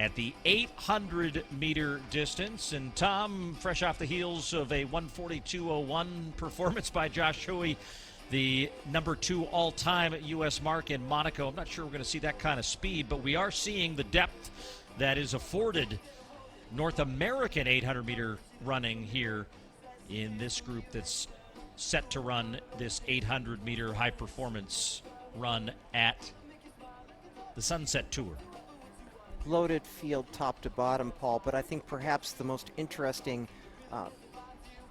at the 800-meter distance. And Tom, fresh off the heels of a 142.01 performance by Josh Hoey, the number 2 all-time U.S. mark in Monaco. I'm not sure we're going to see that kind of speed, but we are seeing the depth that is afforded North American 800-meter running here in this group that's set to run this 800-meter high-performance run at the Sunset Tour. Loaded field top to bottom, Paul, but I think perhaps the most interesting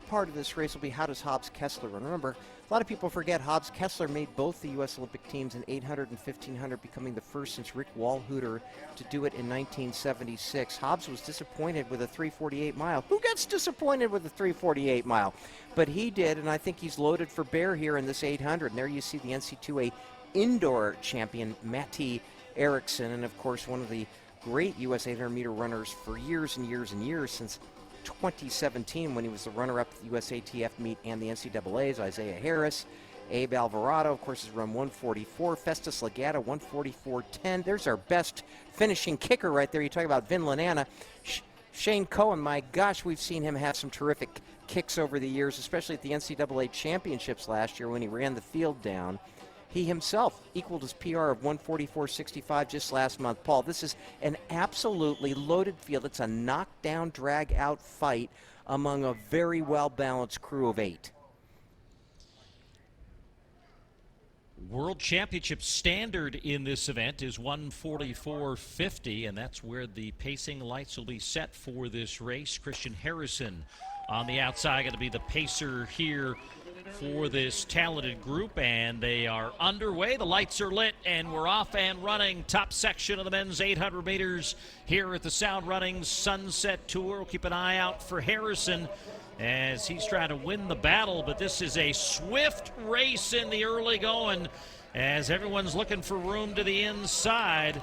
part of this race will be, how does Hobbs KESSLER run? Remember, a lot of people forget Hobbs KESSLER made both the U.S. Olympic teams in 800 and 1500, becoming the first since Rick Walhooter to do it in 1976. Hobbs was disappointed with a 3:48 mile. Who gets disappointed with a 3:48 mile? But he did, and I think he's loaded for bear here in this 800. And there you see the NC2A indoor champion, Matti ERICKSON, and of course one of the great U.S. 800-meter runners for years and years and years, since 2017 when he was the runner-up at the USATF meet and the NCAA's. Isaiah Harris, Abe Alvarado, of course, has run 144. Festus Legato, 144.10. There's our best finishing kicker right there. You talk about Vin Lanana. Shane Cohen, my gosh, we've seen him have some terrific kicks over the years, especially at the NCAA championships last year when he ran the field down. He himself equaled his PR of 144.65 just last month. Paul, this is an absolutely loaded field. It's a knockdown, drag-out fight among a very well-balanced crew of 8. World Championship standard in this event is 144.50, and that's where the pacing lights will be set for this race. Christian Harrison on the outside, going to be the pacer here for this talented group, and they are underway. The lights are lit, and we're off and running. Top section of the men's 800 meters here at the Sound Running Sunset Tour. We'll keep an eye out for Harrison as he's trying to win the battle, but this is a swift race in the early going as everyone's looking for room to the inside,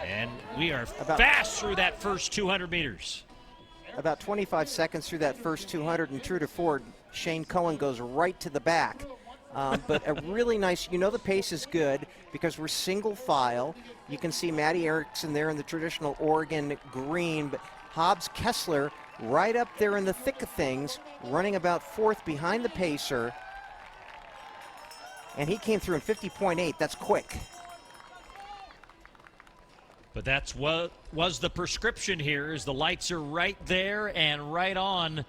and we are fast through that first 200 meters. About 25 seconds through that first 200, and true to Ford, Shane Cohen goes right to the back. But a really nice, you know the pace is good because we're single file. You can see Matti ERICKSON there in the traditional Oregon green, but Hobbs KESSLER right up there in the thick of things, running about 4th behind the pacer. And he came through in 50.8. That's quick. But that's what was the prescription here, is the lights are right there and right on.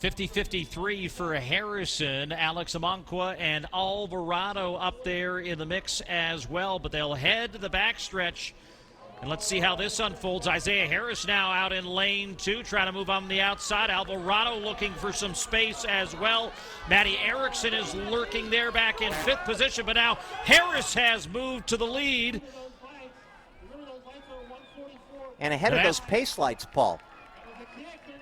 50-53 for Harrison, Alex AMANKWA and Alvarado up there in the mix as well, but they'll head to the backstretch. And let's see how this unfolds. Isaiah Harris now out in lane 2, trying to move on the outside. Alvarado looking for some space as well. Matti ERICKSON is lurking there back in 5th position, but now Harris has moved to the lead. And ahead of those pace lights, Paul.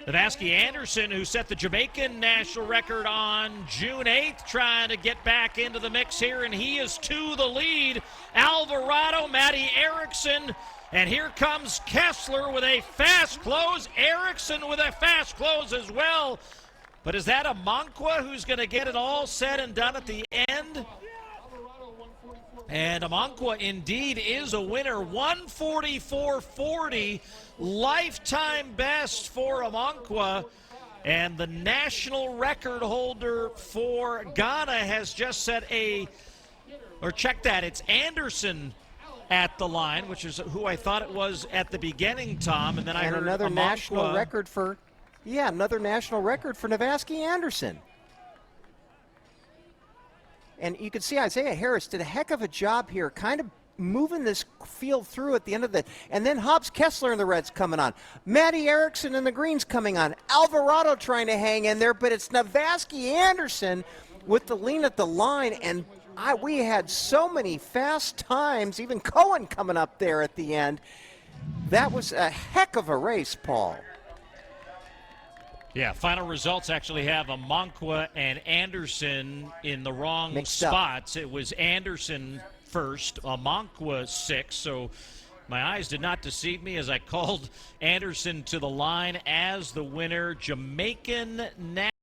Navasky ANDERSON, who set the Jamaican national record on June 8th, trying to get back into the mix here, and he is to the lead. Alvarado, Matti ERICKSON, and here comes KESSLER with a fast close. ERICKSON with a fast close as well. But is that AMANKWA who's going to get it all said and done at the end? And AMANKWA indeed is a winner. 144.40, lifetime best for AMANKWA. And the national record holder for Ghana has just set check that, it's Anderson at the line, which is who I thought it was at the beginning, Tom. And then I heard another AMANKWA. National record for, another national record for Navasky ANDERSON. And you can see Isaiah Harris did a heck of a job here, kind of moving this field through at the end of the, and then Hobbs KESSLER in the reds coming on. Matti ERICKSON in the greens coming on. Alvarado trying to hang in there, but it's Navasky ANDERSON with the lean at the line, and we had so many fast times, even Cohen coming up there at the end. That was a heck of a race, Paul. Yeah, final results actually have AMANKWA and Anderson in the wrong spots. It was Anderson first, AMANKWA 6, so my eyes did not deceive me as I called Anderson to the line as the winner. Jamaican